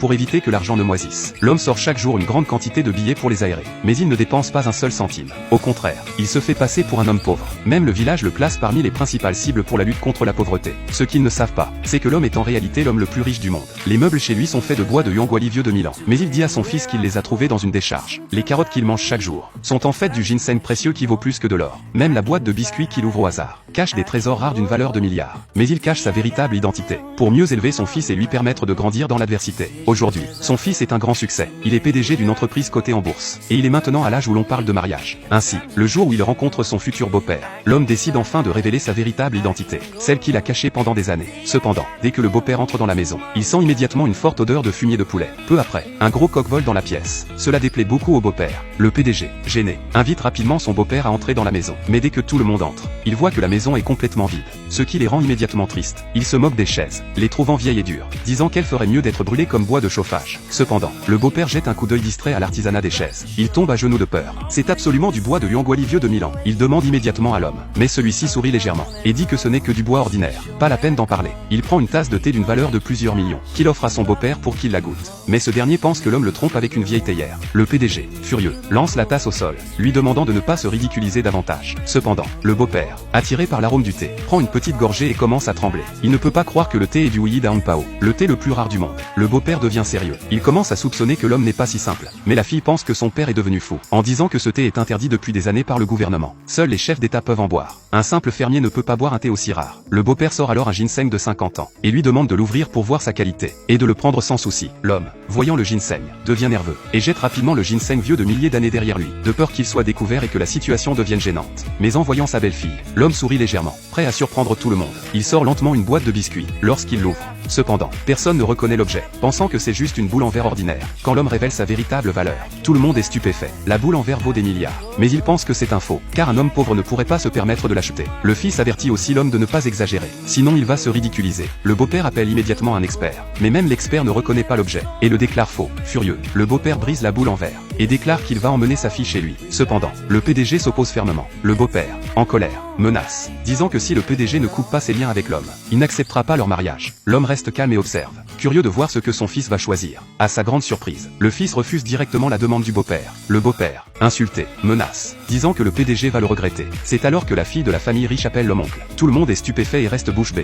pour éviter que l'argent ne moisisse. L'homme sort chaque jour une grande quantité de billets pour les aérer. Mais il ne dépense pas un seul centime. Au contraire, il se fait passer pour un homme pauvre. Même le village le classe parmi les principales cibles pour la lutte contre la pauvreté. Ce qu'ils ne savent pas, c'est que l'homme est en réalité l'homme le plus riche du monde. Les meubles chez lui sont faits de bois de Yongwali vieux de 1000 ans. Mais il dit à son fils qu'il les a trouvés dans une décharge. Les carottes qu'il mange chaque jour sont en fait du ginseng précieux qui vaut plus que de l'or. Même la boîte de biscuits qu'il ouvre au hasard cache des trésors rares d'une valeur de milliards. Mais il cache sa véritable identité, pour mieux élever son fils et lui permettre de grandir dans l'adversité. Aujourd'hui, son fils est un grand succès. Il est PDG d'une entreprise cotée en bourse. Et il est maintenant à l'âge où l'on parle de mariage. Ainsi, le jour où il rencontre son futur beau-père, l'homme décide enfin de révéler sa véritable identité, celle qu'il a cachée pendant des années. Cependant, dès que le beau-père entre dans la maison, il sent immédiatement une forte odeur de fumier de poulet. Peu après, un gros coq vole dans la pièce. Cela déplaît beaucoup au beau-père. Le PDG, gêné, invite rapidement son beau-père à entrer dans la maison. Mais dès que tout le monde entre, il voit que la maison est complètement vide, ce qui les rend immédiatement tristes. Il se moque des chaises, les trouvant vieilles et dures, disant qu'elles feraient mieux d'être brûlées comme bois de chauffage. Cependant, le beau-père jette un coup d'œil distrait à l'artisanat des chaises. Il tombe à genoux de peur. C'est absolument du bois de Yongwali vieux de 1000 ans. Il demande immédiatement à l'homme, mais celui-ci sourit légèrement, et dit que ce n'est que du bois ordinaire. Pas la peine d'en parler. Il prend une tasse de thé d'une valeur de plusieurs millions, qu'il offre à son beau-père pour qu'il la goûte. Mais ce dernier pense que l'homme le trompe avec une vieille théière. Le PDG, furieux, lance la tasse au sol, lui demandant de ne pas se ridiculiser davantage. Cependant, le beau-père, attiré par l'arôme du thé, prend une petite gorgée et commence à trembler. Il ne peut pas croire que le thé est du Wuyi Daon Pao, le thé le plus rare du monde. Le beau-père devient sérieux. Il commence à soupçonner que l'homme n'est pas si simple. Mais la fille pense que son père est devenu fou, en disant que ce thé est interdit depuis des années par le gouvernement. Seuls les chefs d'État peuvent en boire. Un simple fermier ne peut pas boire un thé aussi rare. Le beau-père sort alors un ginseng de 50 ans, et lui demande de l'ouvrir pour voir sa qualité, et de le prendre sans souci. L'homme, voyant le ginseng, devient nerveux, et jette rapidement le ginseng vieux de milliers d'années derrière lui, de peur qu'il soit découvert et que la situation devienne gênante. Mais en voyant sa belle-fille, l'homme sourit légèrement, prêt à surprendre tout le monde. Il sort lentement une boîte de biscuits, lorsqu'il l'ouvre. Cependant, personne ne reconnaît l'objet, pensant que c'est juste une boule en verre ordinaire. Quand l'homme révèle sa véritable valeur, tout le monde est stupéfait. La boule en verre vaut des milliards. Mais il pense que c'est un faux, car un homme pauvre ne pourrait pas se permettre de l'acheter. Le fils avertit aussi l'homme de ne pas exagérer, sinon il va se ridiculiser. Le beau-père appelle immédiatement un expert, mais même l'expert ne reconnaît pas l'objet, et le déclare faux. Furieux, le beau-père brise la boule en verre, et déclare qu'il va emmener sa fille chez lui. Cependant, le PDG s'oppose fermement. Le beau-père, en colère, menace, disant que si le PDG ne coupe pas ses liens avec l'homme, il n'acceptera pas leur mariage. L'homme reste calme et observe, curieux de voir ce que son fils va choisir. À sa grande surprise, le fils refuse directement la demande du beau-père. Le beau-père, insulté, menace, disant que le PDG va le regretter. C'est alors que la fille de la famille riche appelle l'homme oncle. Tout le monde est stupéfait et reste bouche bée.